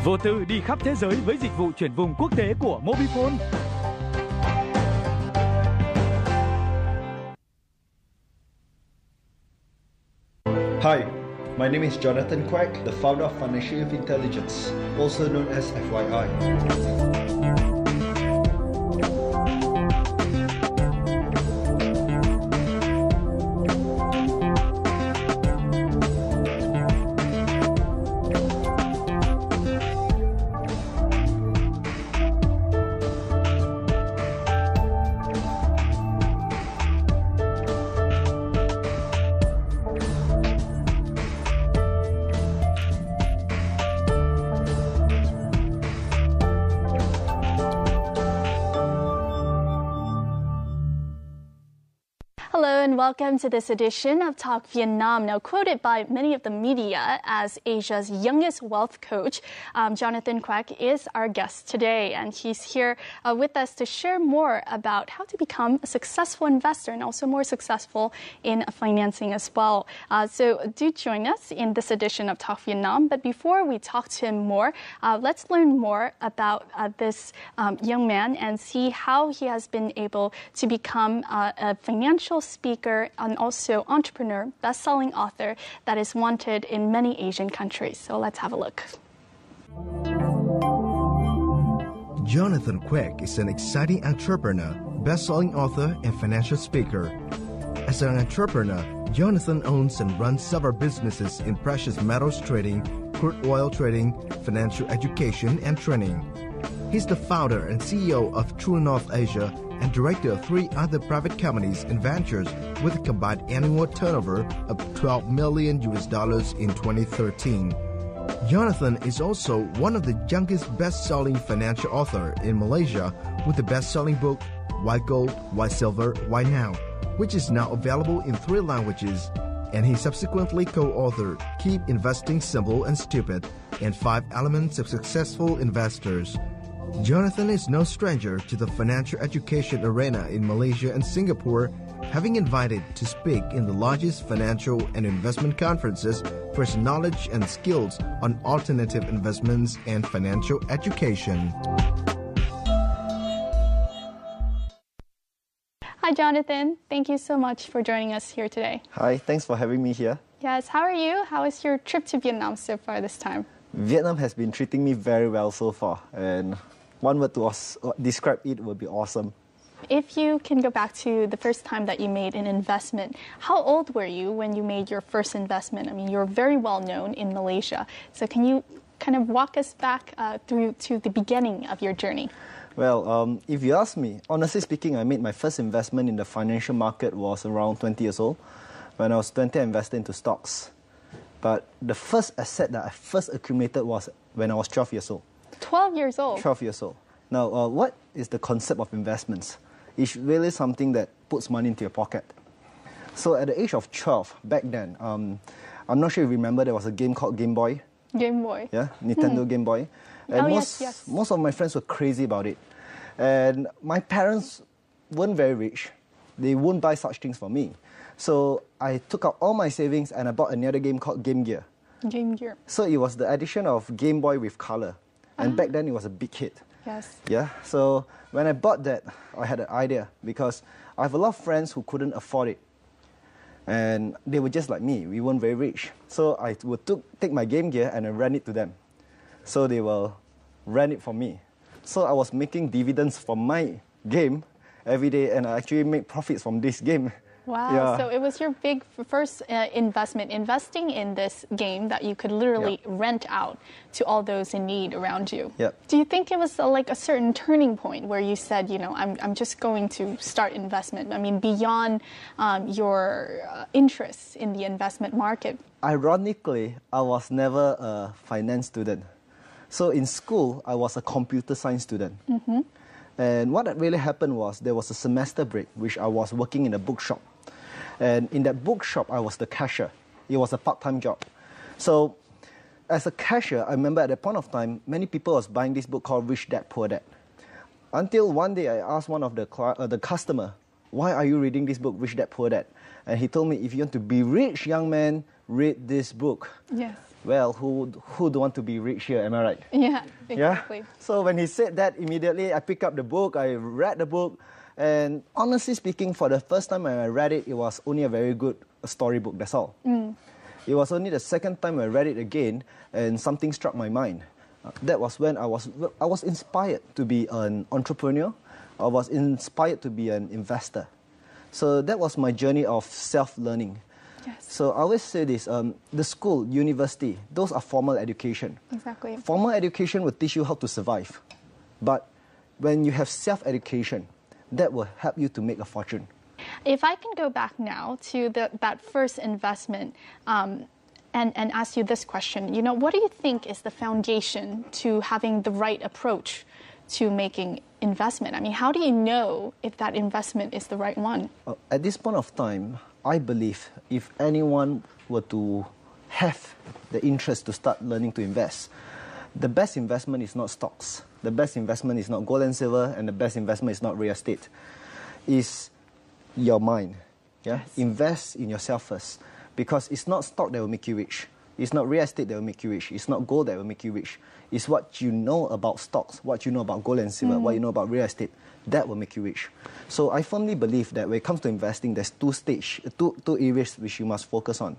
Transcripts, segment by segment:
Vô tư đi khắp thế giới với dịch vụ chuyển vùng quốc tế của Mobifone. Hi, my name is Jonathan Quek, the founder of Financial Intelligence, also known as FYI. Hello and welcome to this edition of Talk Vietnam. Now quoted by many of the media as Asia's youngest wealth coach, Jonathan Quek is our guest today, and he's here with us to share more about how to become a successful investor and also more successful in financing as well. So do join us in this edition of Talk Vietnam. But before we talk to him more, let's learn more about this young man and see how he has been able to become a financial speaker and also entrepreneur, best-selling author that is wanted in many Asian countries. So let's have a look. Jonathan Quek is an exciting entrepreneur, best-selling author, and financial speaker. As an entrepreneur, Jonathan owns and runs several businesses in precious metals trading, crude oil trading, financial education, and training. He's the founder and CEO of True North Asia and director of 3 other private companies and ventures with a combined annual turnover of $12 million in 2013. Jonathan is also one of the youngest best-selling financial author in Malaysia with the best-selling book Why Gold, Why Silver, Why Now, which is now available in 3 languages, and he subsequently co-authored Keep Investing Simple and Stupid and 5 Elements of Successful Investors. Jonathan is no stranger to the financial education arena in Malaysia and Singapore, having invited to speak in the largest financial and investment conferences for his knowledge and skills on alternative investments and financial education. Hi, Jonathan. Thank you so much for joining us here today. Hi, thanks for having me here. Yes, how are you? How is your trip to Vietnam so far this time? Vietnam has been treating me very well so far, and one word to describe it would be awesome. If you can go back to the first time that you made an investment, how old were you when you made your first investment? I mean, you're very well known in Malaysia. So can you kind of walk us back through to the beginning of your journey? Well, if you ask me, honestly speaking, I made my first investment in the financial market was around 20 years old. When I was 20, I invested into stocks. But the first asset that I first accumulated was when I was 12 years old. 12 years old? 12 years old. Now, what is the concept of investments? It's really something that puts money into your pocket. So at the age of 12, back then, I'm not sure if you remember, there was a game called Game Boy. Game Boy? Yeah, Nintendo Game Boy. And yes. Most of my friends were crazy about it. And my parents weren't very rich. They wouldn't buy such things for me. So I took out all my savings and I bought another game called Game Gear. Game Gear. So it was the addition of Game Boy with color. And back then it was a big hit. Yes. Yeah, so when I bought that, I had an idea because I have a lot of friends who couldn't afford it. And they were just like me, we weren't very rich. So I would take my Game Gear and I rent it to them. So they will rent it for me. So I was making dividends from my game every day, and I actually make profits from this game. Wow, yeah. So it was your big first investment, investing in this game that you could literally rent out to all those in need around you. Yep. Do you think it was like a certain turning point where you said, you know, I'm just going to start investment? I mean, beyond your interests in the investment market. Ironically, I was never a finance student. So in school, I was a computer science student. Mm-hmm. And what really happened was there was a semester break, which I was working in a bookshop. And in that bookshop, I was the cashier. It was a part-time job. So as a cashier, I remember at that point of time, many people was buying this book called Rich Dad, Poor Dad. Until one day I asked one of the customer, why are you reading this book, Rich Dad, Poor Dad? And he told me, if you want to be rich, young man, read this book. Yes. Well, who don't want to be rich here, am I right? Yeah, exactly. Yeah? So when he said that, immediately I picked up the book, I read the book, and honestly speaking, for the first time when I read it, it was only a very good storybook, that's all. It was only the second time I read it again, and something struck my mind. That was when I was inspired to be an entrepreneur. I was inspired to be an investor. So that was my journey of self-learning. Yes. So I always say this, the school, university, those are formal education. Exactly. Formal education will teach you how to survive. But when you have self-education, that will help you to make a fortune. If I can go back now to that first investment and ask you this question, what do you think is the foundation to having the right approach to making investment? I mean, how do you know if that investment is the right one? At this point of time, I believe if anyone were to have the interest to start learning to invest, the best investment is not stocks, the best investment is not gold and silver, and the best investment is not real estate. It's your mind. Yeah? Yes. Invest in yourself first, because it's not stock that will make you rich. It's not real estate that will make you rich. It's not gold that will make you rich. It's what you know about stocks, what you know about gold and silver, what you know about real estate. That will make you rich. So I firmly believe that when it comes to investing, there's two areas which you must focus on.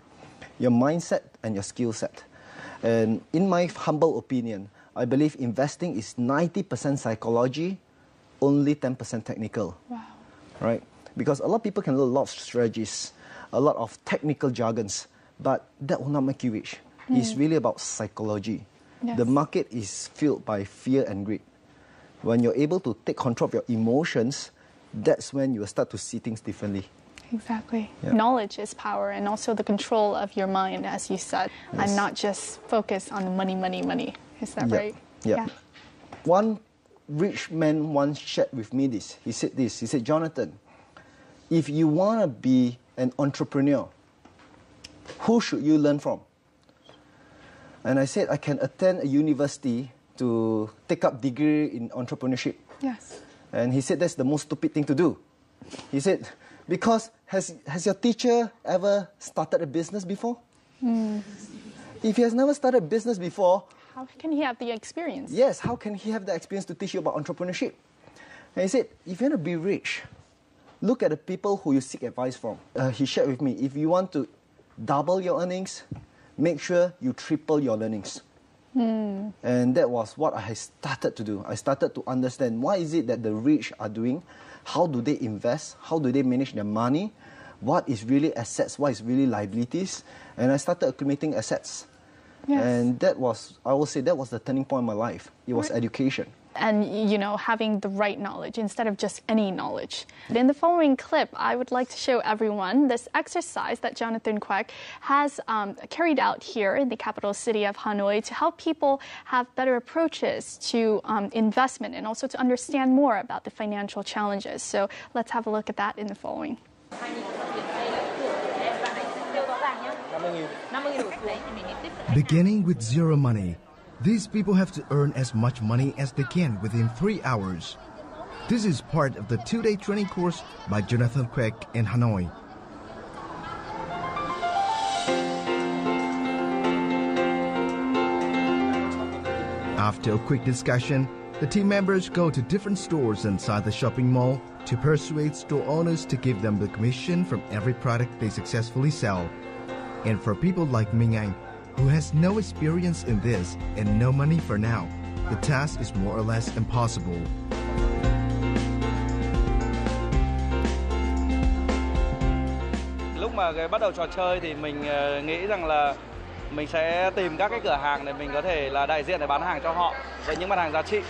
Your mindset and your skill set. And in my humble opinion, I believe investing is 90% psychology, only 10% technical. Wow. Right? Because a lot of people can learn a lot of strategies, a lot of technical jargons, but that will not make you rich. It's really about psychology. Yes. The market is filled by fear and greed. When you're able to take control of your emotions, that's when you will start to see things differently. Exactly. Yeah. Knowledge is power, and also the control of your mind, as you said, and not just focus on money, money, money. Is that right? Yeah. One rich man once shared with me this. He said, Jonathan, if you want to be an entrepreneur, who should you learn from? And I said, I can attend a university to take up degree in entrepreneurship. Yes. And he said, that's the most stupid thing to do. He said, because has your teacher ever started a business before? If he has never started a business before, how can he have the experience? Yes, how can he have the experience to teach you about entrepreneurship? And he said, if you want to be rich, look at the people who you seek advice from. He shared with me, if you want to double your earnings, make sure you triple your learnings. And that was what I started to do. I started to understand what is it that the rich are doing, how do they invest, how do they manage their money, what is really assets, what is really liabilities, and I started accumulating assets. Yes. And that was, I will say, that was the turning point in my life. It was education. And, having the right knowledge instead of just any knowledge. In the following clip, I would like to show everyone this exercise that Jonathan Quek has carried out here in the capital city of Hanoi to help people have better approaches to investment and also to understand more about the financial challenges. So let's have a look at that in the following. Beginning with zero money, these people have to earn as much money as they can within 3 hours. This is part of the 2-day training course by Jonathan Quek in Hanoi. After a quick discussion, the team members go to different stores inside the shopping mall to persuade store owners to give them the commission from every product they successfully sell. And for people like Ming Anh, who has no experience in this and no money for now, the task is more or less impossible. Lúc mà bắt đầu trò chơi thì mình nghĩ rằng là mình sẽ tìm các cái cửa hàng để mình có thể là đại diện để bán hàng cho họ với những mặt hàng giá trị.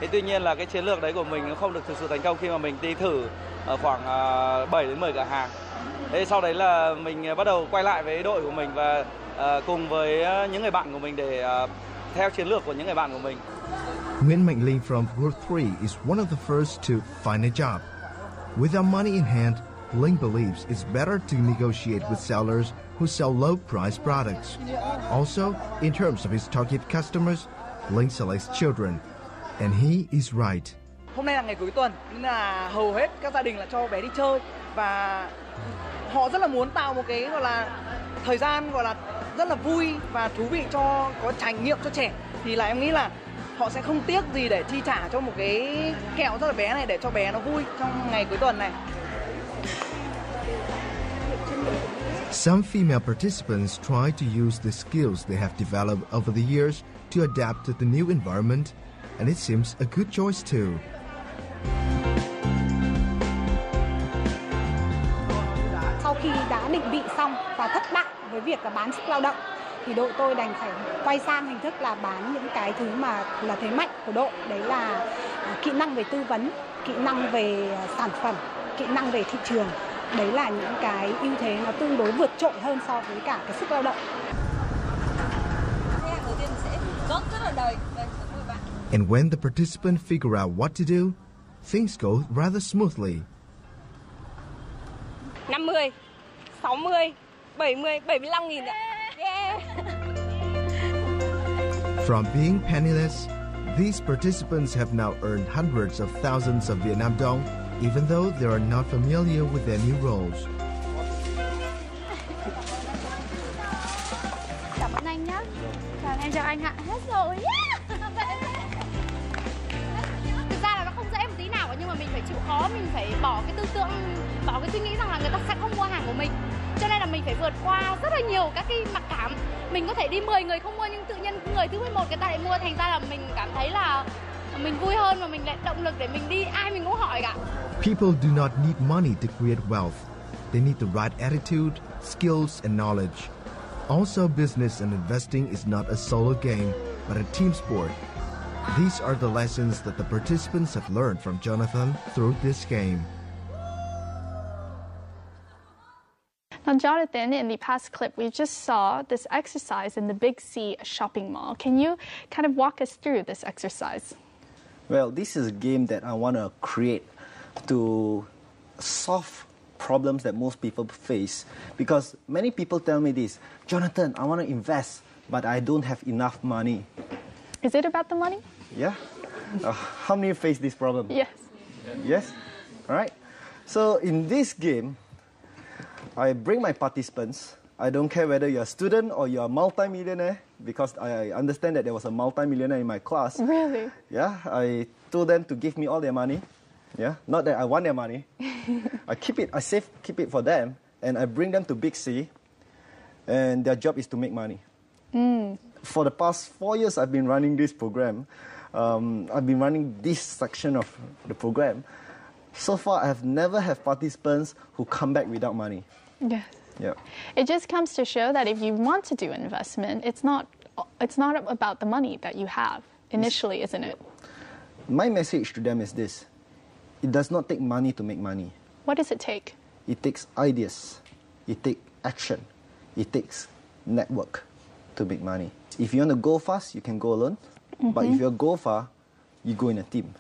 Thế tuy nhiên là cái chiến lược đấy của mình nó không được thực sự thành công khi mà mình đi thử ở khoảng 7 đến 10 cửa hàng. Thế sau đấy là mình bắt đầu quay lại với đội của mình và cùng với những người bạn của mình để theo chiến lược của những người bạn của mình. Nguyen Mạnh Linh from Group 3 is one of the first to find a job. Without money in hand, Linh believes it's better to negotiate with sellers who sell low-priced products. Also, in terms of his target customers, Linh selects children, and he is right. Hôm nay là ngày cuối tuần nên là hầu hết các gia đình là cho bé đi chơi và họ rất là muốn tạo một cái gọi là thời gian gọi là rất là vui và thú vị, cho có trải nghiệm cho trẻ, thì là em nghĩ là họ sẽ không tiếc gì để chi trả cho một cái kẹo rất là bé này để cho bé nó vui trong ngày cuối tuần này. Some female participants try to use the skills they have developed over the years to adapt to the new environment, and it seems a good choice too. Sau khi đã định vị xong và thất bại với việc là bán sức lao động, thì đội tôi đành phải quay sang hình thức là bán những cái thứ mà là thế mạnh của đội, đấy là kỹ năng về tư vấn, kỹ năng về sản phẩm, kỹ năng về thị trường. Đấy là những cái ưu thế nó tương đối vượt trội hơn so với cả cái sức lao động. And when the participants figure out what to do, things go rather smoothly. 50, 60, 70, 75.000 ạ. Yeah. From being penniless, these participants have now earned hundreds of thousands of Vietnam dong, even though they are not familiar with their new roles. Cảm ơn anh nhé. Em chào anh ạ. Hết rồi. Thực ra là nó không dễ một tí nào cả, nhưng mà mình phải chịu khó, mình phải bỏ cái tư tưởng, bỏ cái suy nghĩ rằng là người ta sẽ không mua hàng của mình. Cho nên là mình phải vượt qua rất là nhiều các cái mặc cảm. Mình có thể đi 10 người không mua, nhưng tự nhiên người thứ 11 người ta lại mua, thành ra là mình cảm thấy là mình vui hơn và mình lại động lực để mình đi, ai mình cũng hỏi cả. People do not need money to create wealth. They need the right attitude, skills, and knowledge. Also, business and investing is not a solo game, but a team sport. These are the lessons that the participants have learned from Jonathan through this game. Now, Jonathan, in the past clip, we just saw this exercise in the Big C shopping mall. Can you kind of walk us through this exercise? Well, this is a game that I want to create to solve problems that most people face, because many people tell me this, Jonathan, I want to invest, but I don't have enough money. Is it about the money? Yeah? How many face this problem? Yes. Yes? All right. So in this game, I bring my participants. I don't care whether you're a student or you're a multi-millionaire, because I understand that there was a multi-millionaire in my class. Really? Yeah, I told them to give me all their money. Yeah, not that I want their money. I keep it for them, and I bring them to Big C, and their job is to make money. For the past 4 years, I've been running this program. I've been running this section of the program. So far, I have never had participants who come back without money. Yes. Yeah. It just comes to show that if you want to do investment, it's not about the money that you have initially, isn't it? My message to them is this. It does not take money to make money. What does it take? It takes ideas. It takes action. It takes network to make money. If you want to go fast, you can go alone. But if you go far, you go in a team.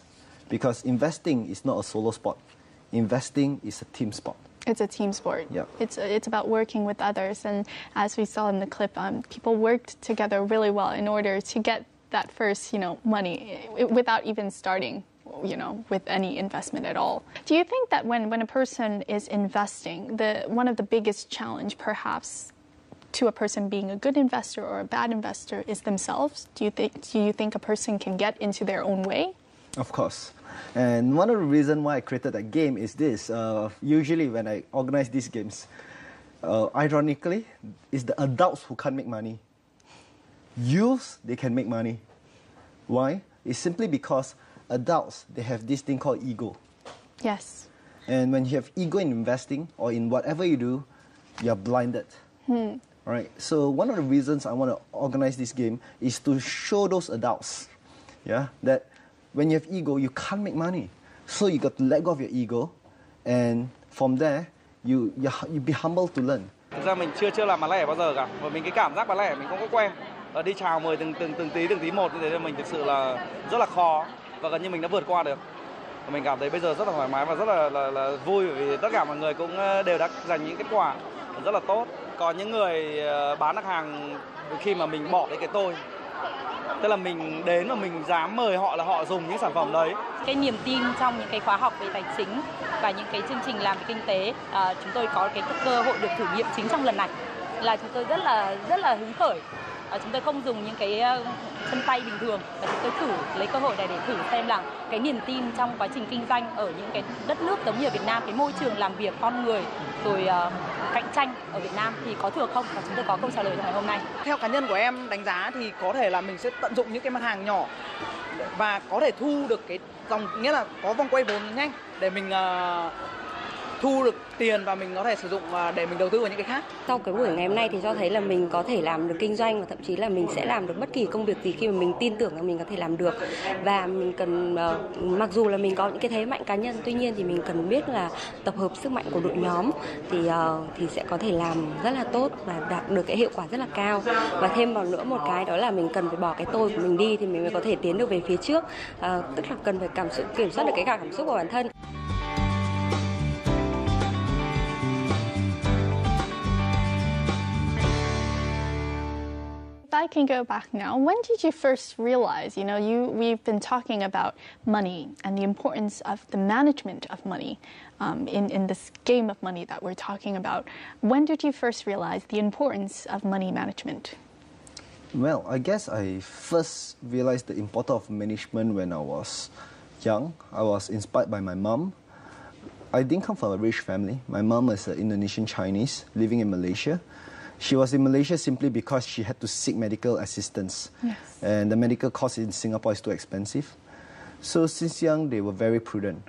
Because investing is not a solo sport. Investing is a team sport. It's a team sport. Yeah. It's about working with others. And as we saw in the clip, people worked together really well in order to get that first, money without even starting, with any investment at all. Do you think that when a person is investing, one of the biggest challenge perhaps to a person being a good investor or a bad investor is themselves? Do you think a person can get into their own way? Of course. And one of the reasons why I created that game is this. Usually when I organize these games, ironically, it's the adults who can't make money. Youths, they can make money. Why? It's simply because adults, they have this thing called ego. Yes. And when you have ego in investing or in whatever you do, you're blinded. All right. So one of the reasons I want to organize this game is to show those adults, that when you have ego, you can't make money. So you got to let go of your ego, and from there, you be humble to learn. Thực ra mình chưa làm bán lẻ bao giờ cả, và mình cái cảm giác bán lẻ mình không có quen. Đi chào mời từng tí một như thế nên mình thực sự là rất là khó, và gần như mình đã vượt qua được. Và mình cảm thấy bây giờ rất là thoải mái và rất là vui, bởi vì tất cả mọi người cũng đều đã giành những kết quả rất là tốt. Có những người bán được hàng khi mà mình bỏ cái tôi. Tức là mình đến và mình dám mời họ là họ dùng những sản phẩm đấy. Cái niềm tin trong những cái khóa học về tài chính và những cái chương trình làm về kinh tế, chúng tôi có cái cơ hội được thử nghiệm chính trong lần này là chúng tôi rất là hứng khởi. Chúng tôi không dùng những cái chân tay bình thường và chúng tôi lấy cơ hội này để thử xem là cái niềm tin trong quá trình kinh doanh ở những cái đất nước giống như ở Việt Nam, cái môi trường làm việc, con người rồi cạnh tranh ở Việt Nam thì có thừa không, và chúng tôi có câu trả lời trong ngày hôm nay. Theo cá nhân của em đánh giá thì có thể là mình sẽ tận dụng những cái mặt hàng nhỏ và có thể thu được cái dòng, nghĩa là có vòng quay vốn nhanh để mình thu được tiền và mình có thể sử dụng để mình đầu tư vào những cái khác. Sau cái buổi ngày hôm nay thì cho thấy là mình có thể làm được kinh doanh và thậm chí là mình sẽ làm được bất kỳ công việc gì khi mà mình tin tưởng là mình có thể làm được. Và mình cần, mặc dù là mình có những cái thế mạnh cá nhân, tuy nhiên thì mình cần biết là tập hợp sức mạnh của đội nhóm thì sẽ có thể làm rất là tốt và đạt được cái hiệu quả rất là cao. Và thêm vào nữa một cái đó là mình cần phải bỏ cái tôi của mình đi thì mình mới có thể tiến được về phía trước. Tức là cần phải kiểm soát được cái cảm xúc của bản thân. I can go back now. When did you first realize, we've been talking about money and the importance of the management of money in this game of money that we're talking about. When did you first realize the importance of money management? Well, I guess I first realized the importance of management when I was young. I was inspired by my mom. I didn't come from a rich family. My mom is an Indonesian Chinese living in Malaysia. She was in Malaysia simply because she had to seek medical assistance. Yes. And the medical cost in Singapore is too expensive. So since young, they were very prudent.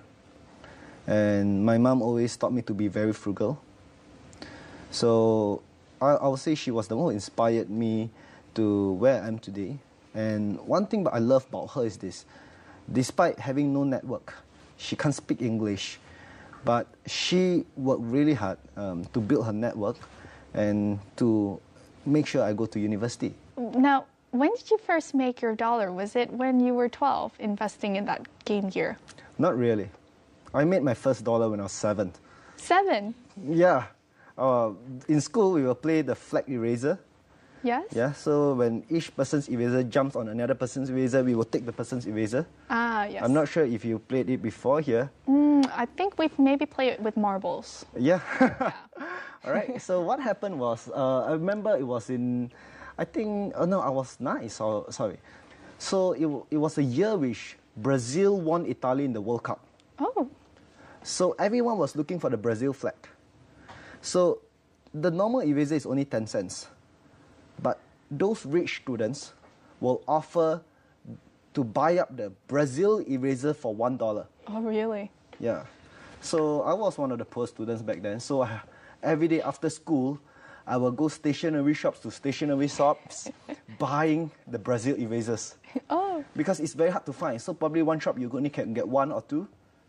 And my mom always taught me to be very frugal. So I would say she was the one who inspired me to where I am today. And one thing that I love about her is this. Despite having no network, she can't speak English, but she worked really hard to build her network and to make sure I go to university. Now, when did you first make your dollar? Was it when you were 12, investing in that game gear? Not really. I made my first dollar when I was 7. 7? Yeah. In school, we will play the flag eraser. Yes? Yeah, so when each person's eraser jumps on another person's eraser, we will take the person's eraser. Ah, yes. I'm not sure if you played it before here. I think we've maybe played it with marbles. Yeah. All right, so what happened was, I remember it was in, I was 9, sorry. So it was a year which Brazil won Italy in the World Cup. Oh. So everyone was looking for the Brazil flag. So the normal eraser is only 10 cents. But those rich students will offer to buy up the Brazil eraser for $1. Oh, really? Yeah. So I was one of the poor students back then. So every day after school, I will go stationery shops to stationery shops buying the Brazil erasers. Oh. Because it's very hard to find. So probably one shop you only can get 1 or 2.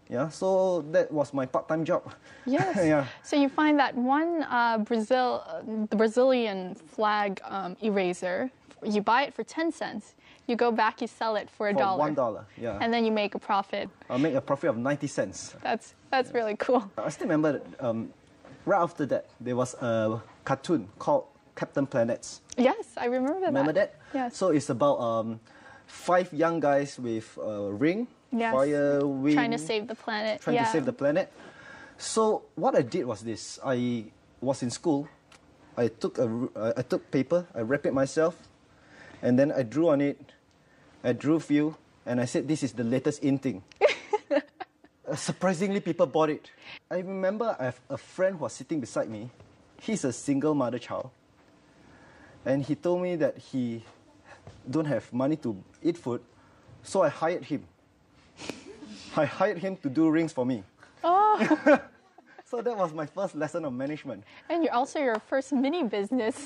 Yeah, so that was my part-time job. Yes. Yeah. So you find that one the Brazilian flag eraser, you buy it for 10 cents. You go back, you sell it for $1. $1, yeah. And then you make a profit. I'll make a profit of 90 cents. That's really cool. I still remember that, right after that, there was a cartoon called Captain Planets. Yes, I remember that. Remember that? Yes. So it's about 5 young guys with a ring, yes. fire, wind. Trying to save the planet. Trying to save the planet. So what I did was this. I was in school. I took paper, I wrapped it myself, and then I drew on it. I drew a few, and I said, this is the latest in thing. Surprisingly, people bought it. I remember I have a friend who was sitting beside me. He's a single mother child. And he told me that he don't have money to eat food, so I hired him. I hired him to do rings for me. Oh. So that was my first lesson of management. And you're also your first mini business,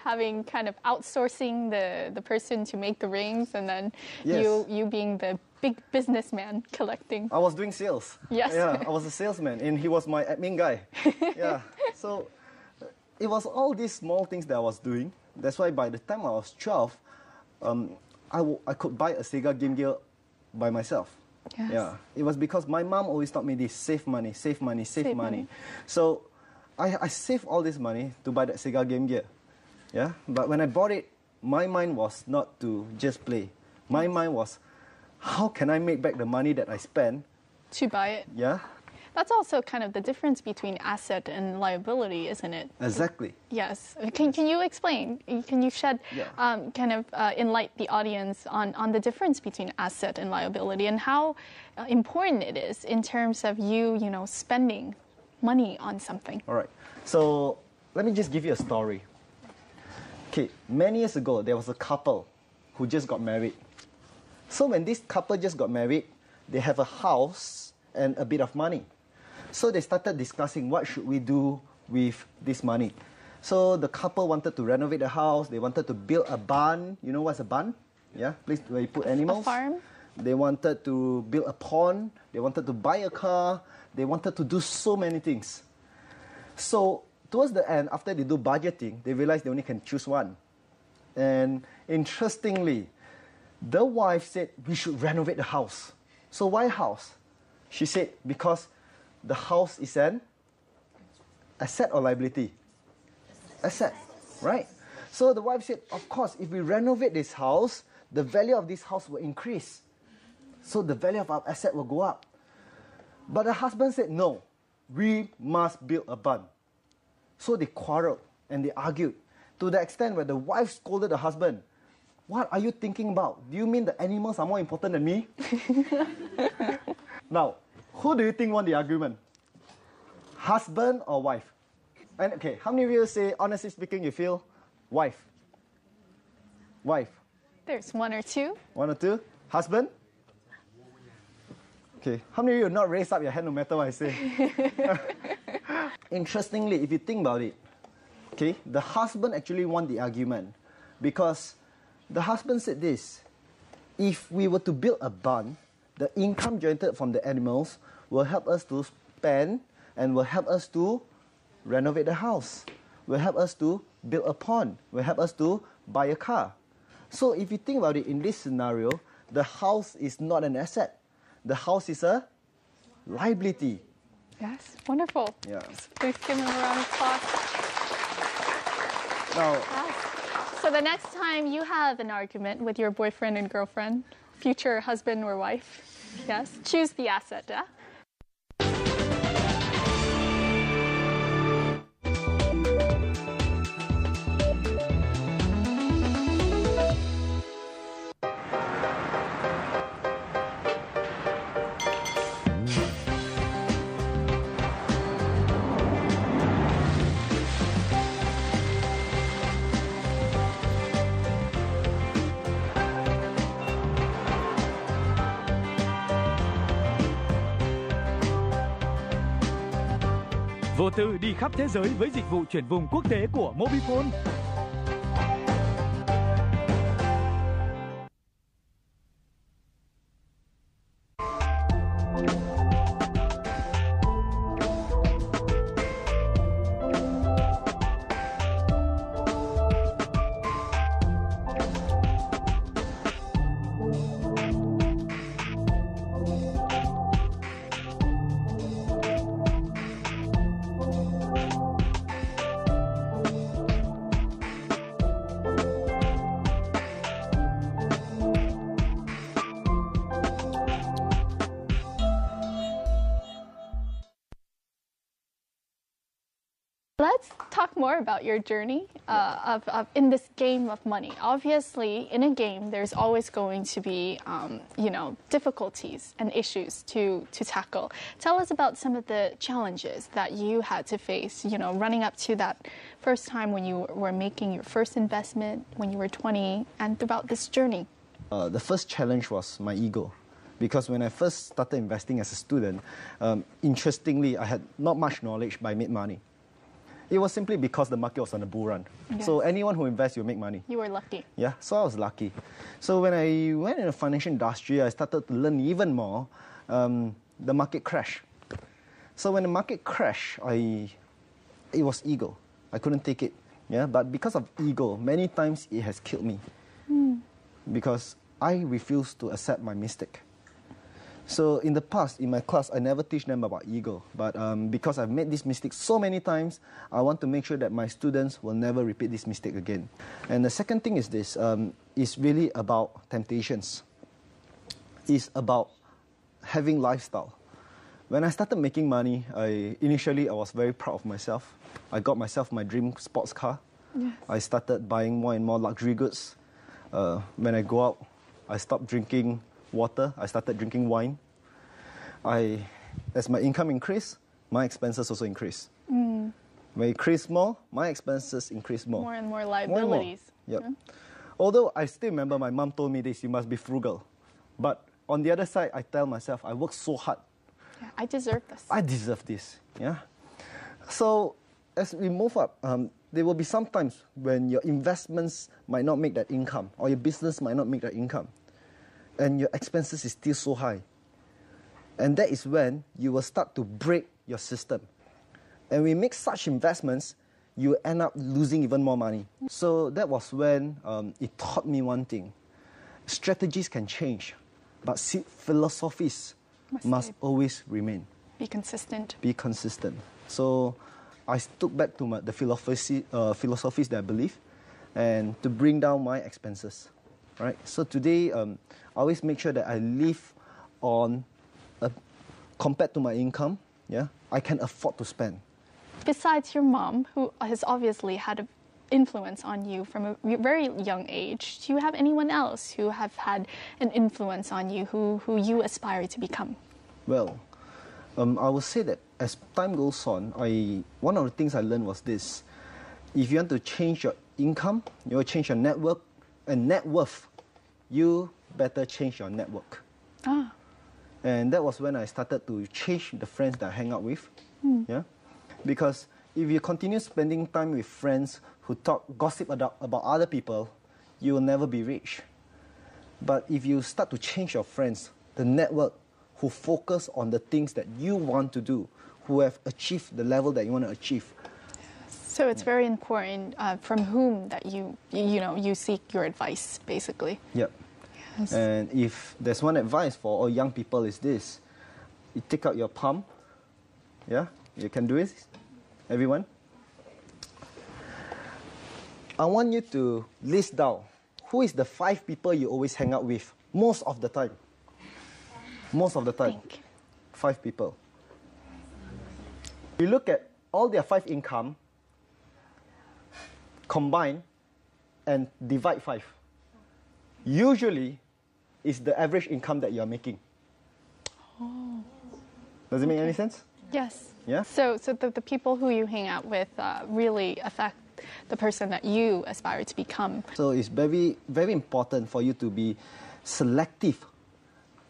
having kind of outsourcing the person to make the rings, and then yes. you being the big businessman collecting. I was doing sales. Yes. Yeah, I was a salesman, and he was my admin guy. Yeah. So it was all these small things that I was doing. That's why by the time I was 12, I could buy a Sega Game Gear by myself. Yes. Yeah, it was because my mom always taught me this: save money, save money, save money. So I saved all this money to buy that Sega Game Gear. Yeah, but when I bought it, my mind was not to just play. My mind was, how can I make back the money that I spent to buy it? Yeah. That's also kind of the difference between asset and liability, isn't it? Exactly. Yes. Can you explain? Can you shed enlighten the audience on the difference between asset and liability and how important it is in terms of you spending money on something? All right. So let me just give you a story. Okay, many years ago, there was a couple who just got married. So when this couple just got married, they have a house and a bit of money. So they started discussing what should we do with this money. So the couple wanted to renovate the house. They wanted to build a barn. You know what's a barn? Yeah, place where you put animals. A farm. They wanted to build a pond. They wanted to buy a car. They wanted to do so many things. So towards the end, after they do budgeting, they realized they only can choose one. And interestingly, the wife said, we should renovate the house. So why house? She said, because the house is an asset or liability? Asset, right? So the wife said, of course, if we renovate this house, the value of this house will increase. So the value of our asset will go up. But the husband said, no, we must build a barn. So they quarreled and they argued to the extent where the wife scolded the husband. What are you thinking about? Do you mean the animals are more important than me? Now, who do you think won the argument? Husband or wife? And okay, how many of you say, honestly speaking, you feel wife? Wife. There's one or two. One or two. Husband? Okay, how many of you will not raise up your hand no matter what I say? Interestingly, if you think about it, okay, the husband actually won the argument because the husband said this: if we were to build a barn, the income generated from the animals will help us to spend and will help us to renovate the house, will help us to build a pond, will help us to buy a car. So if you think about it, in this scenario, the house is not an asset. The house is a liability. Yes, wonderful. Yeah. Please give him a round of applause. Now, so the next time you have an argument with your boyfriend and girlfriend, future husband or wife, yes, choose the asset. Yeah? Vô tư đi khắp thế giới với dịch vụ chuyển vùng quốc tế của Mobifone. Let's talk more about your journey of in this game of money. Obviously, in a game, there's always going to be, difficulties and issues to tackle. Tell us about some of the challenges that you had to face, running up to that first time when you were making your first investment, when you were 20, and throughout this journey. The first challenge was my ego. Because when I first started investing as a student, interestingly, I had not much knowledge, but I made money. It was simply because the market was on a bull run. Yes. So anyone who invests, you make money. You were lucky. Yeah, so I was lucky. So when I went in the financial industry, I started to learn even more. The market crashed. So when the market crashed, it was ego. I couldn't take it. Yeah, but because of ego, many times it has killed me. Because I refused to accept my mistake. So in the past, in my class, I never teach them about ego. But because I've made this mistake so many times, I want to make sure that my students will never repeat this mistake again. And the second thing is this, is really about temptations. It's about having lifestyle. When I started making money, initially I was very proud of myself. I got myself my dream sports car. Yes. I started buying more and more luxury goods. When I go out, I stopped drinking water. I started drinking wine. As my income increased, my expenses also increased. When it increased more, my expenses increased more. More and more liabilities. Yep. Yeah. Although I still remember my mom told me this, you must be frugal. But on the other side, I tell myself, I work so hard. Yeah, I deserve this. I deserve this, yeah. So as we move up, there will be some times when your investments might not make that income, or your business might not make that income, and your expenses is still so high. And that is when you will start to break your system. And when we make such investments, you end up losing even more money. So that was when it taught me one thing. Strategies can change, but philosophies must always remain. Be consistent. Be consistent. So I stuck back to the philosophies that I believe, and to bring down my expenses. Right? So today, I always make sure that I live on, compared to my income, yeah, I can afford to spend. Besides your mom, who has obviously had an influence on you from a very young age, do you have anyone else who have had an influence on you, who you aspire to become? Well, I would say that as time goes on, one of the things I learned was this. If you want to change your income, you want to change your network and net worth, you better change your network. Ah. And that was when I started to change the friends that I hang out with. Yeah? Because if you continue spending time with friends who gossip about other people, you will never be rich. But if you start to change your friends, the network, who focus on the things that you want to do, who have achieved the level that you want to achieve. So it's very important from whom that you seek your advice, basically. Yep. Yes. And if there's one advice for all young people is this: you take out your palm. Yeah, you can do it, everyone. I want you to list down who is the 5 people you always hang out with most of the time. Most of the time, 5 people. You look at all their 5 income, combine and divide 5. Usually, it's the average income that you're making. Oh. Does it make any sense? Yes. Yeah? So the people who you hang out with really affect the person that you aspire to become. So it's very, very important for you to be selective.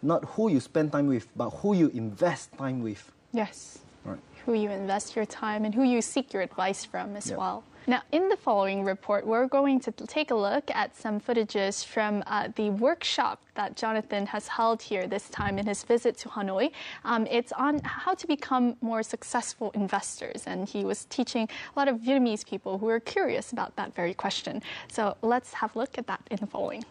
Not who you spend time with, but who you invest time with. Yes. Right. Who you invest your time and who you seek your advice from as well. Now, in the following report, we're going to take a look at some footages from the workshop that Jonathan has held here this time in his visit to Hanoi. It's on how to become more successful investors, and he was teaching a lot of Vietnamese people who are curious about that very question. So let's have a look at that in the following.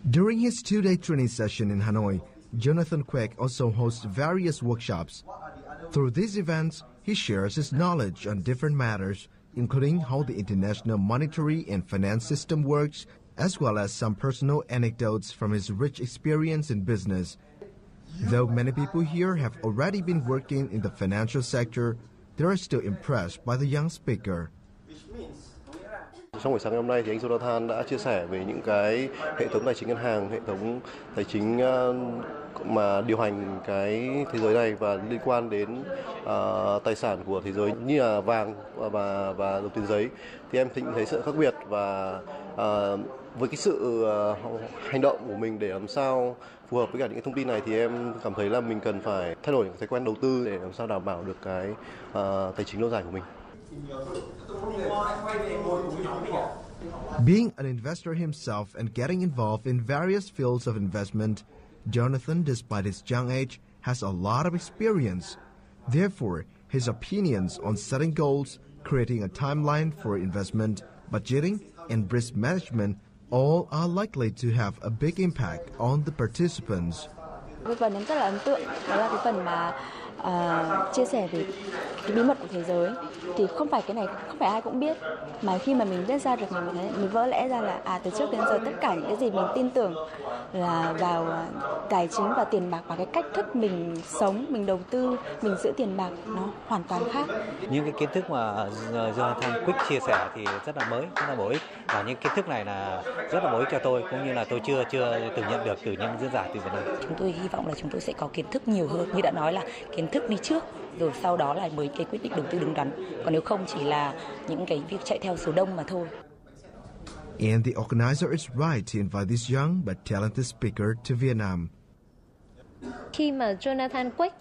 During his 2-day training session in Hanoi, Jonathan Quek also hosts various workshops. Through these events, he shares his knowledge on different matters, including how the international monetary and finance system works, as well as some personal anecdotes from his rich experience in business. Though many people here have already been working in the financial sector, they are still impressed by the young speaker. Trong buổi sáng ngày hôm nay thì anh Jonathan đã chia sẻ về những cái hệ thống tài chính ngân hàng, hệ thống tài chính mà điều hành cái thế giới này và liên quan đến tài sản của thế giới như là vàng và đồng tiền giấy, thì em thấy sự khác biệt, và với cái sự hành động của mình để làm sao phù hợp với cả những cái thông tin này thì em cảm thấy là mình cần phải thay đổi những thói quen đầu tư để làm sao đảm bảo được cái tài chính lâu dài của mình. Being an investor himself and getting involved in various fields of investment, Jonathan, despite his young age, has a lot of experience. Therefore, his opinions on setting goals, creating a timeline for investment, budgeting, and risk management all are likely to have a big impact on the participants. Cái phần em rất là ấn tượng, đó là cái phần mà chia sẻ về cái bí mật của thế giới thì không phải cái này không phải ai cũng biết, mà khi mà mình viết ra được mình vỡ lẽ ra là từ trước đến giờ tất cả những cái gì mình tin tưởng là vào tài chính và tiền bạc và cái cách thức mình sống, mình đầu tư, mình giữ tiền bạc nó hoàn toàn khác. Những cái kiến thức mà Jonathan Quek chia sẻ thì rất là mới, rất là bổ ích, và những kiến thức này là rất là bổ ích cho tôi, cũng như là tôi chưa từng nhận được từ những diễn giả từ Việt Nam. Chúng tôi hy vọng là chúng tôi sẽ có kiến thức nhiều hơn, như đã nói là kiến thức đi trước, rồi sau đó là mới cái quyết định đầu tư đúng đắn. Còn nếu không chỉ là những cái việc chạy theo số đông mà thôi. And the organizer is right to invite this young but talented speaker to Vietnam. Khi mà Jonathan Quek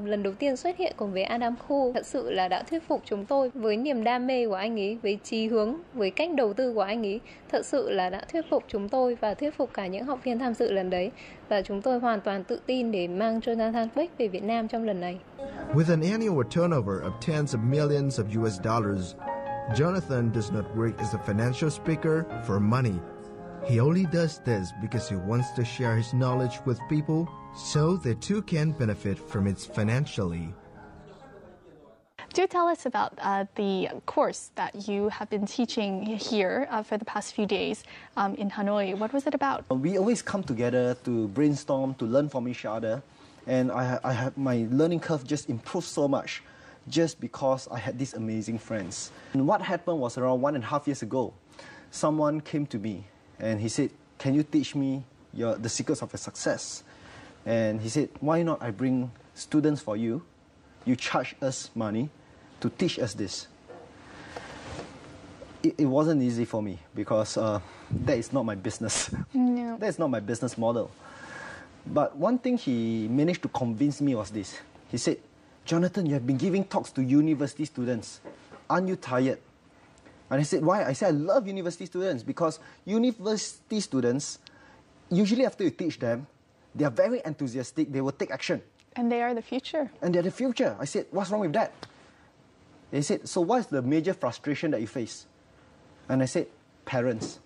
lần đầu tiên xuất hiện cùng với Adam Khu, thật sự là đã thuyết phục chúng tôi với niềm đam mê của anh ấy, với chí hướng, với cách đầu tư của anh ấy. Thật sự là đã thuyết phục chúng tôi và thuyết phục cả những học viên tham dự lần đấy. Và chúng tôi hoàn toàn tự tin để mang Jonathan Quek về Việt Nam trong lần này. With an annual turnover of tens of millions of US dollars, Jonathan does not work as a financial speaker for money. He only does this because he wants to share his knowledge with people so they too can benefit from it financially. Do tell us about the course that you have been teaching here for the past few days in Hanoi. What was it about? We always come together to brainstorm, to learn from each other. And I have my learning curve just improved so much just because I had these amazing friends. And what happened was around 1.5 years ago, someone came to me and he said, "Can you teach me the secrets of your success?" And he said, "Why not I bring students for you? You charge us money to teach us this." It wasn't easy for me because that is not my business. No. That is not my business model. But one thing he managed to convince me was this. He said, "Jonathan, you have been giving talks to university students. Aren't you tired?" And I said, "Why?" I said, "I love university students because university students, usually after you teach them, they are very enthusiastic, they will take action. And they are the future. And they're the future." I said, "What's wrong with that?" They said, "So what's the major frustration that you face?" And I said, "Parents."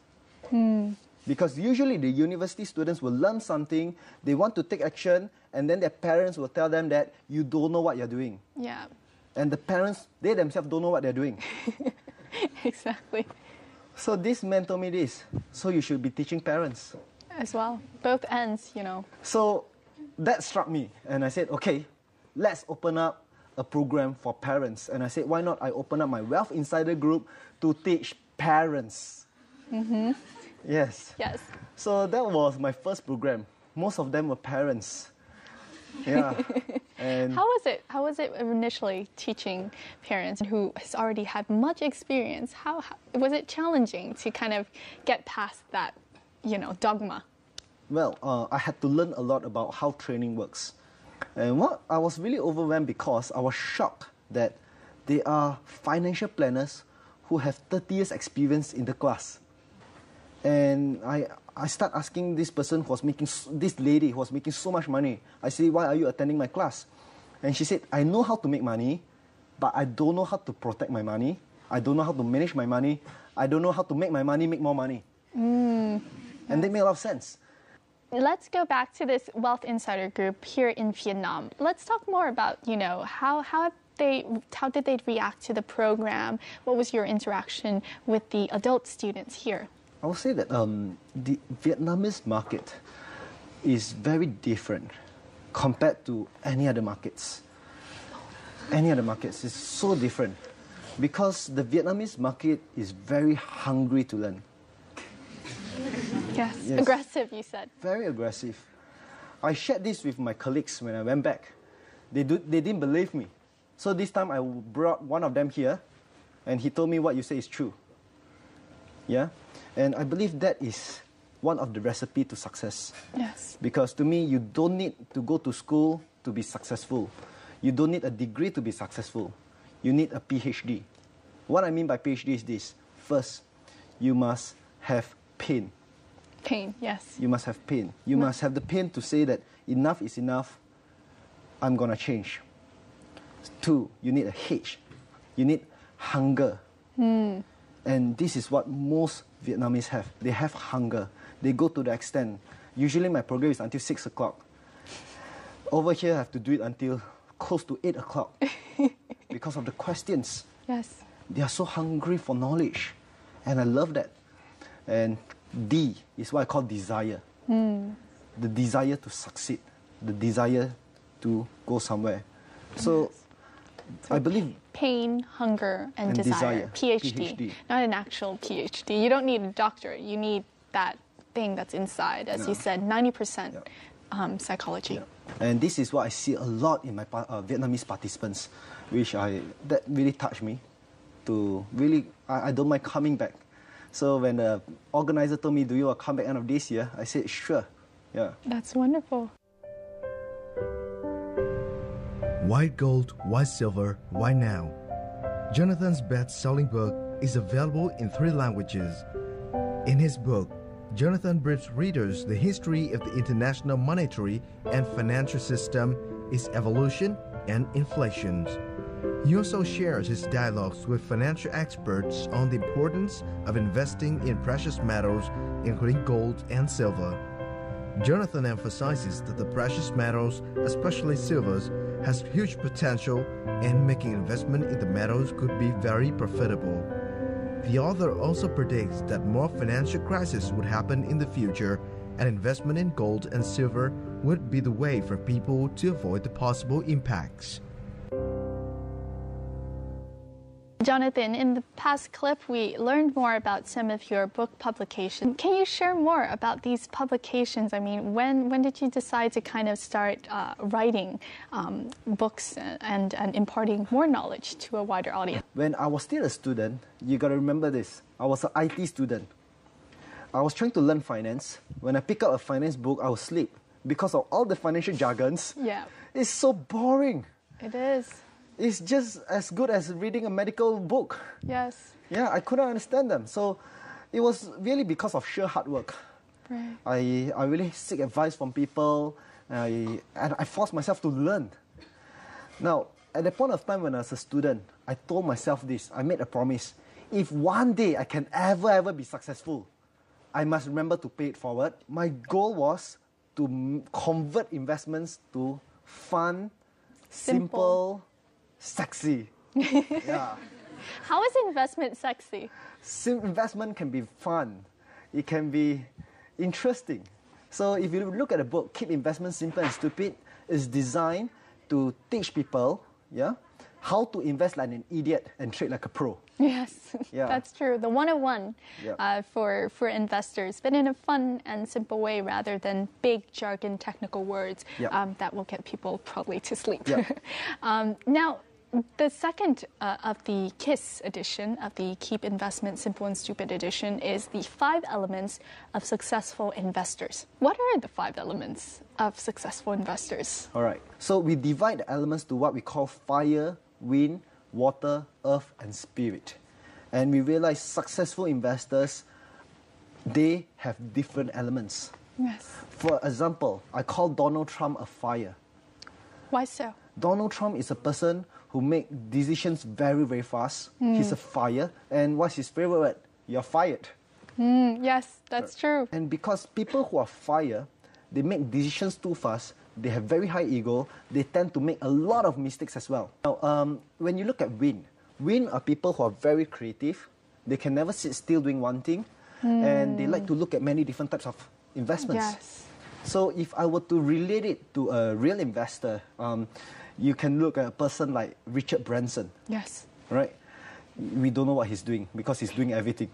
Because usually the university students will learn something, they want to take action, and then their parents will tell them that you don't know what you're doing. Yeah. And the parents, they themselves don't know what they're doing. Exactly. So this man told me this. So you should be teaching parents. As well. Both ends, you know. So that struck me. And I said, okay, let's open up a program for parents. And I said, why not I open up my Wealth Insider group to teach parents? Mm-hmm. Yes. Yes. So that was my first program. Most of them were parents. Yeah. And How was it initially teaching parents who has already had much experience? How was it challenging to kind of get past that, you know, dogma? well, I had to learn a lot about how training works. And I was really overwhelmed because I was shocked that there are financial planners who have 30 years experience in the class. And I start asking this person this lady who was making so much money. I said, why are you attending my class? And she said, I know how to make money, but I don't know how to protect my money. I don't know how to manage my money. I don't know how to make my money make more money. And they make a lot of sense. Let's go back to this Wealth Insider group here in Vietnam. Let's talk more about, how did they react to the program? What was your interaction with the adult students here? I would say that the Vietnamese market is very different compared to any other markets. Any other markets is so different because the Vietnamese market is very hungry to learn. Yes, aggressive, you said. Very aggressive. I shared this with my colleagues when I went back. They didn't believe me. So this time I brought one of them here and he told me what you say is true. Yeah? And I believe that is one of the recipe to success. Yes. Because to me, you don't need to go to school to be successful. You don't need a degree to be successful. You need a PhD. What I mean by PhD is this. First, you must have pain. Pain, yes. You must have pain. You must have the pain to say that enough is enough. I'm going to change. 2, you need a H. You need hunger. And this is what most Vietnamese have. They have hunger. They go to the extent. Usually my program is until 6 o'clock. Over here, I have to do it until close to 8 o'clock. because of the questions. Yes. They are so hungry for knowledge, and I love that. And D is what I call desire. The desire to succeed, the desire to go somewhere. So I believe pain, hunger, and desire. PhD. Not an actual PhD. You don't need a doctorate. You need that thing that's inside. As you said, 90% psychology. Yeah. And this is what I see a lot in my Vietnamese participants, that really touched me. I don't mind coming back. So when the organizer told me, do you want to come back end of this year? I said, sure. Yeah. That's wonderful. Why gold? Why silver? Why now? Jonathan's best-selling book is available in 3 languages. In his book, Jonathan briefs readers the history of the international monetary and financial system, its evolution and inflations. He also shares his dialogues with financial experts on the importance of investing in precious metals, including gold and silver. Jonathan emphasizes that the precious metals, especially silvers, has huge potential, and making investment in the metals could be very profitable. The author also predicts that more financial crises would happen in the future, and investment in gold and silver would be the way for people to avoid the possible impacts. Jonathan, in the past clip, we learned more about some of your book publications. Can you share more about these publications? I mean, when did you decide to kind of start writing books and imparting more knowledge to a wider audience? When I was still a student, you got to remember this. I was an IT student. I was trying to learn finance. When I pick up a finance book, I would sleep because of all the financial jargons. Yeah. It's so boring. It is. It's just as good as reading a medical book. Yes. Yeah, I couldn't understand them. So it was really because of sheer hard work. Right. I really seek advice from people, and I forced myself to learn. Now, at the point of time when I was a student, I told myself this. I made a promise. If one day I can ever be successful, I must remember to pay it forward. My goal was to convert investments to fun, simple, sexy. Yeah. How is investment sexy? Investment can be fun. It can be interesting. So if you look at the book, Keep Investment Simple and Stupid, is designed to teach people, how to invest like an idiot and trade like a pro. Yes, that's true. The 101 for investors, but in a fun and simple way rather than big jargon technical words that will get people probably to sleep. Now, the second of the KISS edition, of the Keep Investment Simple and Stupid edition, is the 5 elements of successful investors. What are the 5 elements of successful investors? All right. So we divide the elements to what we call fire, wind, water, earth, and spirit. And we realize successful investors, they have different elements. Yes. For example, I call Donald Trump a fire. Why so? Donald Trump is a person who makes decisions very, very fast. He's a fire. And what's his favorite word? You're fired. Yes, that's true. And because people who are fire, they make decisions too fast, they have very high ego, they tend to make a lot of mistakes as well. Now, when you look at wind are people who are very creative. They can never sit still doing one thing. And they like to look at many different types of investments. Yes. So if I were to relate it to a real investor, you can look at a person like Richard Branson. Yes. Right? We don't know what he's doing because he's doing everything.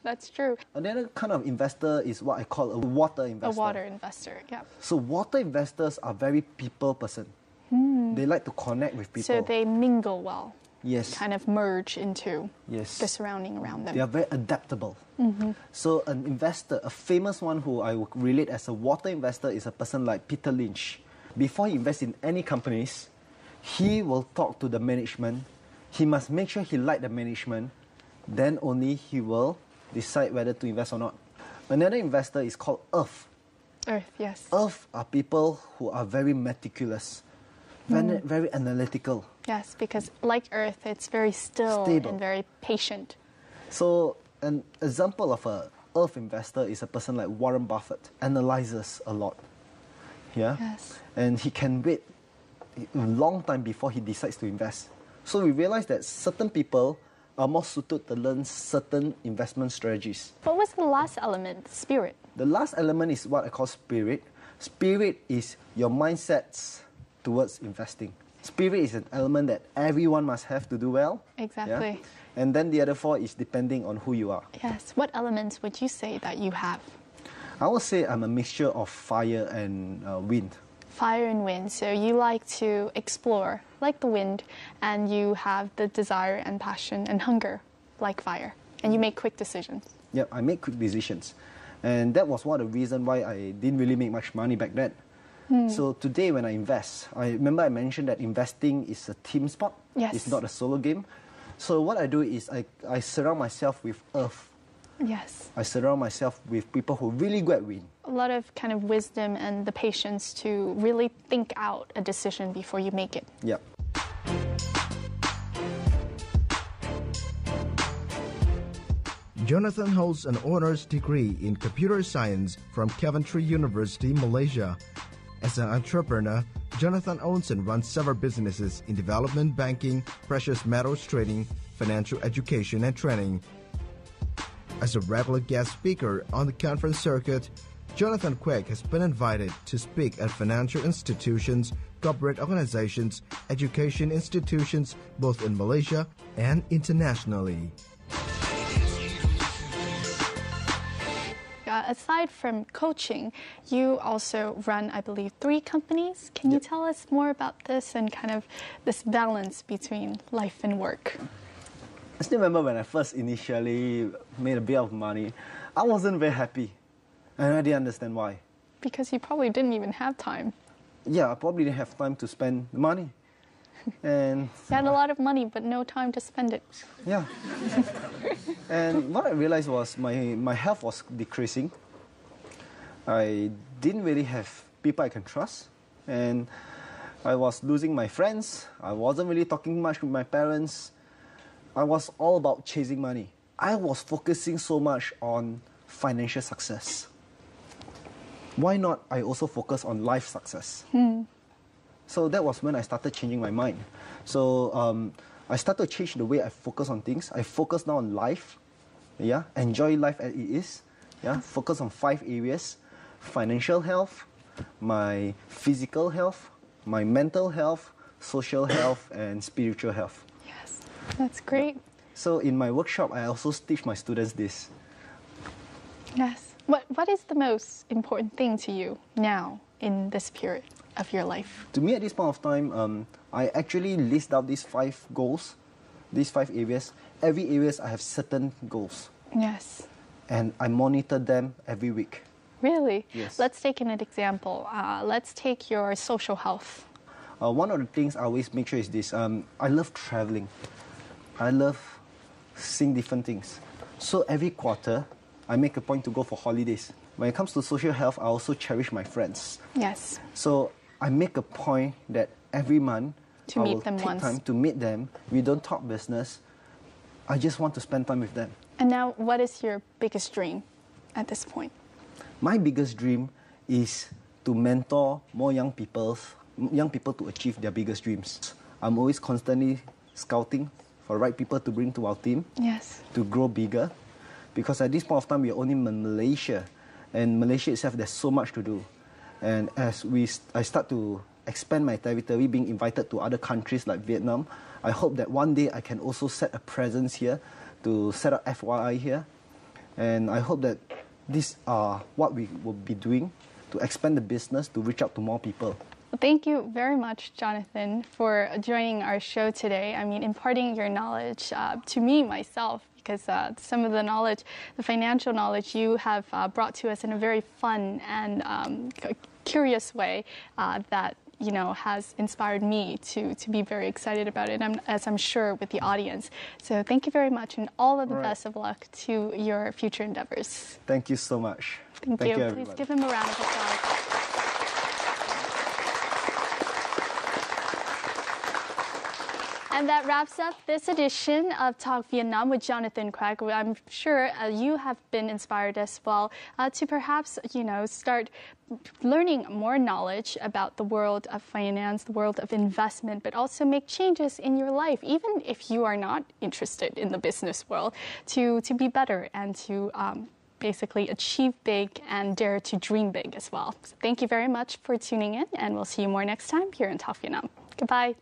That's true. Another kind of investor is what I call a water investor. A water investor, yeah. So water investors are very people person. They like to connect with people. So they mingle well. Yes. Kind of merge into the surrounding around them. They are very adaptable. So an investor, a famous one who I would relate as a water investor is a person like Peter Lynch. Before he invests in any companies, he will talk to the management. He must make sure he likes the management. Then only he will decide whether to invest or not. Another investor is called Earth. Earth, yes. Earth are people who are very meticulous, very analytical. Yes, because like Earth, it's very stable and very patient. So an example of an Earth investor is a person like Warren Buffett. Analyzes a lot. Yeah? Yes. And he can wait a long time before he decides to invest. So we realized that certain people are more suited to learn certain investment strategies. What was the last element, spirit? The last element is what I call spirit. Spirit is your mindsets towards investing. Spirit is an element that everyone must have to do well. Exactly. Yeah? And then the other four is depending on who you are. Yes. What elements would you say that you have? I would say I'm a mixture of fire and wind. Fire and wind. So you like to explore like the wind, and you have the desire and passion and hunger like fire, and you make quick decisions. Yeah, I make quick decisions. And that was one of the reasons why I didn't really make much money back then. So today when I invest, I remember I mentioned that investing is a team sport. Yes. It's not a solo game. So what I do is I surround myself with earth. Yes. I surround myself with people who really good at win. A lot of kind of wisdom and the patience to really think out a decision before you make it. Yeah. Jonathan holds an honors degree in computer science from Coventry University, Malaysia. As an entrepreneur, Jonathan owns and runs several businesses in development banking, precious metals trading, financial education and training. As a regular guest speaker on the conference circuit, Jonathan Quek has been invited to speak at financial institutions, corporate organizations, education institutions, both in Malaysia and internationally. Aside from coaching, you also run, I believe, 3 companies. Can you tell us more about this and kind of this balance between life and work? I still remember when I first initially made a bit of money, I wasn't very happy. And I didn't understand why. Because you probably didn't even have time. Yeah, I probably didn't have time to spend the money. And you had a lot of money, but no time to spend it. Yeah. And what I realized was my health was decreasing. I didn't really have people I can trust. And I was losing my friends. I wasn't really talking much with my parents. I was all about chasing money. I was focusing so much on financial success. Why not I also focus on life success? So that was when I started changing my mind. So I started to change the way I focus on things. I focus now on life. Yeah, enjoy life as it is. Yeah, focus on 5 areas: financial health, my physical health, my mental health, social health, and spiritual health. Yes, that's great. So in my workshop, I also teach my students this. Yes. What is the most important thing to you now in this period of your life? To me, at this point of time, I actually list out these 5 goals, these 5 areas. Every areas I have certain goals. Yes. And I monitor them every week. Really? Yes. Let's take an example. Let's take your social health. One of the things I always make sure is this. I love traveling. I love seeing different things. So every quarter, I make a point to go for holidays. When it comes to social health, I also cherish my friends. Yes. So I make a point that every month to meet them take once. time to meet them. We don't talk business. I just want to spend time with them. And now, what is your biggest dream at this point? My biggest dream is to mentor more young people to achieve their biggest dreams. I'm always constantly scouting for the right people to bring to our team. Yes. To grow bigger. Because at this point of time, we are only in Malaysia. And Malaysia itself, there's so much to do. And as I start to expand my territory, being invited to other countries like Vietnam, I hope that one day I can also set a presence here, to set up FYI here. And I hope that these are what we will be doing to expand the business, to reach out to more people. Well, thank you very much, Jonathan, for joining our show today. I mean, imparting your knowledge to me, myself, because some of the knowledge, the financial knowledge you have brought to us in a very fun and curious way that, you know, has inspired me to be very excited about it, as I'm sure with the audience. So thank you very much, and all of the best of luck to your future endeavors. Thank you so much. Thank you. Everybody. Please give him a round of applause. And that wraps up this edition of Talk Vietnam with Jonathan Quek. I'm sure you have been inspired as well to perhaps, start learning more knowledge about the world of finance, the world of investment, but also make changes in your life, even if you are not interested in the business world, to be better and to basically achieve big and dare to dream big as well. So thank you very much for tuning in, and we'll see you more next time here in Talk Vietnam. Goodbye.